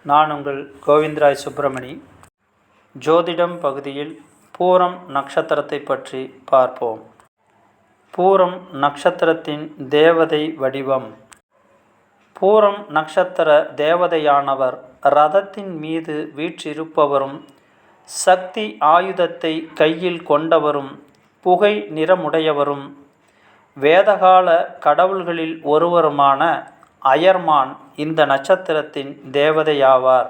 நான் உங்கள் கோவிந்தராய் சுப்பிரமணி. ஜோதிடம் பகுதியில் பூரம் நட்சத்திரத்தை பற்றி பார்ப்போம். பூரம் நட்சத்திரத்தின் தேவதை வடிவம். பூரம் நட்சத்திர தேவதையானவர் ரதத்தின் மீது வீற்றிருப்பவரும், சக்தி ஆயுதத்தை கையில் கொண்டவரும், புகை நிறமுடையவரும், வேதகால கடவுள்களில் ஒருவருமான அயர்மான் இந்த நட்சத்திரத்தின் தேவதையாவார்.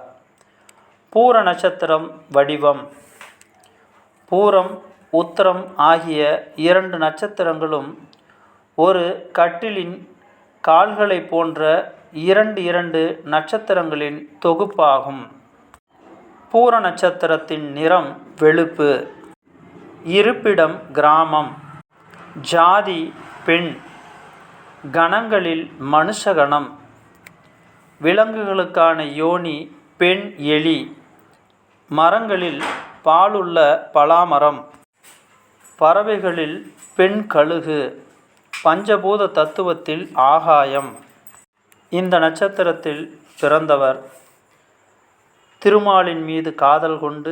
பூர நட்சத்திரம் வடிவம். பூரம், உத்திரம் ஆகிய 2 நட்சத்திரங்களும் ஒரு கட்டிலின் கால்களை போன்ற 2 நட்சத்திரங்களின் தொகுப்பாகும். பூர நட்சத்திரத்தின் நிறம் வெளுப்பு. இருப்பிடம் கிராமம். ஜாதி பெண். கணங்களில் மனுஷகணம். விலங்குகளுக்கான யோனி பெண் எலி. மரங்களில் பாலுள்ள பலாமரம். பறவைகளில் பெண் கழுகு. பஞ்சபூத தத்துவத்தில் ஆகாயம். இந்த நட்சத்திரத்தில் பிறந்தவர் திருமாலின் மீது காதல் கொண்டு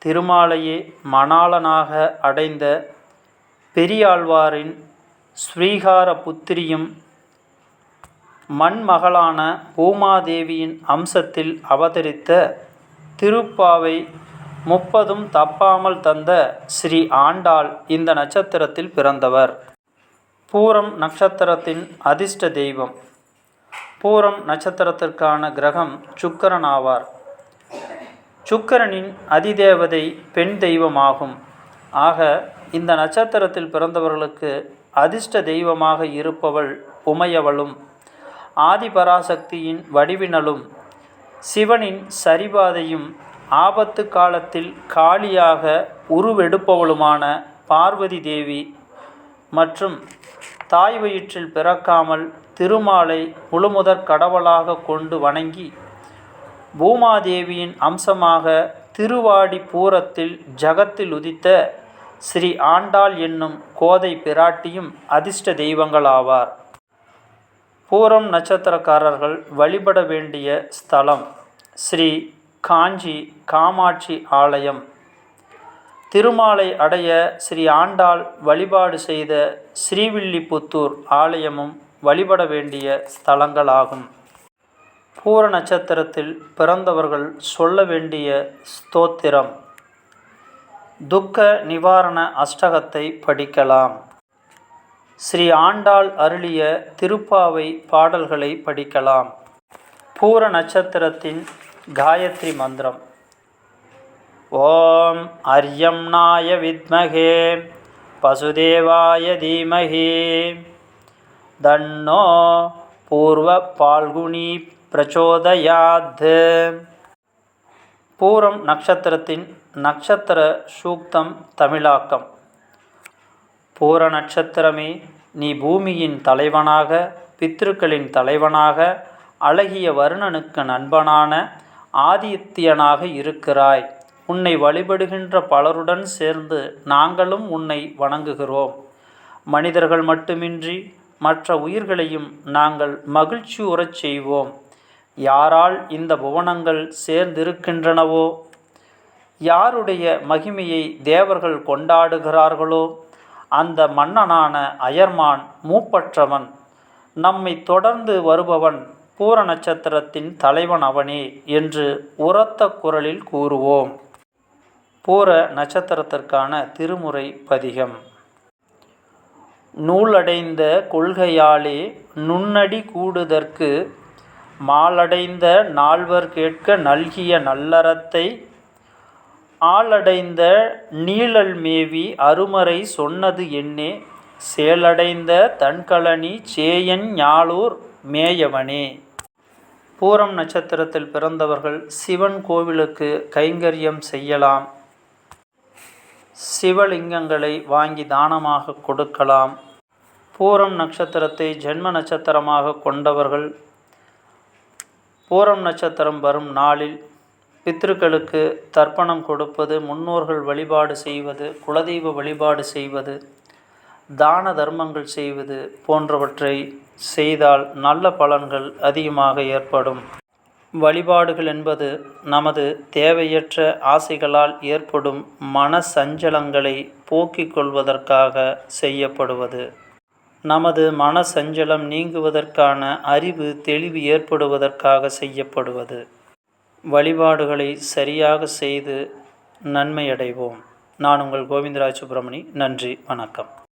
திருமாலையே மணாளனாக அடைந்த பெரியாழ்வாரின் ஸ்ரீகார புத்திரியும், மண்மகளான பூமாதேவியின் அம்சத்தில் அவதரித்த திருப்பாவை 30 தப்பாமல் தந்த ஸ்ரீ ஆண்டாள் இந்த நட்சத்திரத்தில் பிறந்தவர். பூரம் நட்சத்திரத்தின் அதிர்ஷ்ட தெய்வம். பூரம் நட்சத்திரத்திற்கான கிரகம் சுக்கிரன் ஆவார். சுக்கிரனின் அதிதேவதை பெண் தெய்வமாகும். ஆக இந்த நட்சத்திரத்தில் பிறந்தவர்களுக்கு அதிர்ஷ்ட தெய்வமாக இருப்பவள் உமையவளும், ஆதிபராசக்தியின் வடிவினலும், சிவனின் சரிபாதையும், ஆபத்து காலத்தில் காளியாக உருவெடுப்பவளுமான பார்வதி தேவி மற்றும் தாய் வயிற்றில் பிறக்காமல் திருமாலை முழுமுதற் கடவுளாக கொண்டு வணங்கி பூமாதேவியின் அம்சமாக திருவாடி பூரத்தில் ஜகத்தில் உதித்த ஸ்ரீ ஆண்டாள் என்னும் கோதை பிராட்டியும் அதிர்ஷ்ட தெய்வங்களாவார். பூரம் நட்சத்திரக்காரர்கள் வழிபட வேண்டிய ஸ்தலம் ஸ்ரீ காஞ்சி காமாட்சி ஆலயம். திருமாலை அடைய ஸ்ரீ ஆண்டாள் வழிபாடு செய்த ஸ்ரீவில்லிபுத்தூர் ஆலயமும் வழிபட வேண்டிய ஸ்தலங்களாகும். பூர நட்சத்திரத்தில் பிறந்தவர்கள் சொல்ல வேண்டிய ஸ்தோத்திரம். துக்க நிவாரண அஷ்டகத்தை படிக்கலாம். ஸ்ரீ ஆண்டாள் அருளிய திருப்பாவை பாடல்களை படிக்கலாம். பூர நட்சத்திரத்தின் காயத்ரி மந்திரம். ஓம் அர்யம்னாய வித்மகே பசுதேவாய தீமஹி தன்னோ பூர்வ பால்குனி பிரச்சோதயாத். பூரம் நட்சத்திரத்தின் நட்சத்திர சூக்தம் தமிழாக்கம். பூர நட்சத்திரமே, நீ பூமியின் தலைவனாக, பித்ருக்களின் தலைவனாக, அழகிய வருணனுக்கு நண்பனான ஆதித்யனாக இருக்கிறாய். உன்னை வழிபடுகின்ற பலருடன் சேர்ந்து நாங்களும் உன்னை வணங்குகிறோம். மனிதர்கள் மட்டுமின்றி மற்ற உயிர்களையும் நாங்கள் மகிழ்ச்சியுறச் செய்வோம். யாரால் இந்த புவனங்கள் சேர்ந்திருக்கின்றனவோ, யாருடைய மகிமையை தேவர்கள் கொண்டாடுகிறார்களோ, அந்த மன்னனான அயர்மான் மூப்பற்றவன், நம்மை தொடர்ந்து வருபவன், பூர நட்சத்திரத்தின் தலைவன் அவனே என்று உரத்த குரலில் கூறுவோம். பூர நட்சத்திரத்திற்கான திருமுறை பதிகம். நூலடைந்த கொள்கையாலே நுண்ணடி கூடுதற்கு மாலடைந்த நால்வர் கேட்க நல்கிய நல்லறத்தை ஆலடைந்த நீழல் மேவி அருமறை சொன்னது என்னே சேலடைந்த தன்கழனி சேயன் ஞாலூர் மேயவனே. பூரம் நட்சத்திரத்தில் பிறந்தவர்கள் சிவன் கோவிலுக்கு கைங்கரியம் செய்யலாம். சிவலிங்கங்களை வாங்கி தானமாக கொடுக்கலாம். பூரம் நட்சத்திரத்தை ஜென்ம நட்சத்திரமாக கொண்டவர்கள் பூரம் நட்சத்திரம் வரும் நாளில் பித்ருக்களுக்கு தர்ப்பணம் கொடுப்பது, முன்னோர்கள் வழிபாடு செய்வது, குலதெய்வ வழிபாடு செய்வது, தான தர்மங்கள் செய்வது போன்றவற்றை செய்தால் நல்ல பலன்கள் அதிகமாக ஏற்படும். வழிபாடுகள் என்பது நமது தேவையற்ற ஆசைகளால் ஏற்படும் மன சஞ்சலங்களை போக்கிக் கொள்வதற்காக செய்யப்படுவது. நமது மன சஞ்சலம் நீங்குவதற்கான அறிவு தெளிவு ஏற்படுவதற்காக செய்யப்படுவது. வழிபாடுகளை சரியாக செய்து நன்மையடைவோம். நான் உங்கள் கோவிந்தராஜ் சுப்பிரமணி. நன்றி, வணக்கம்.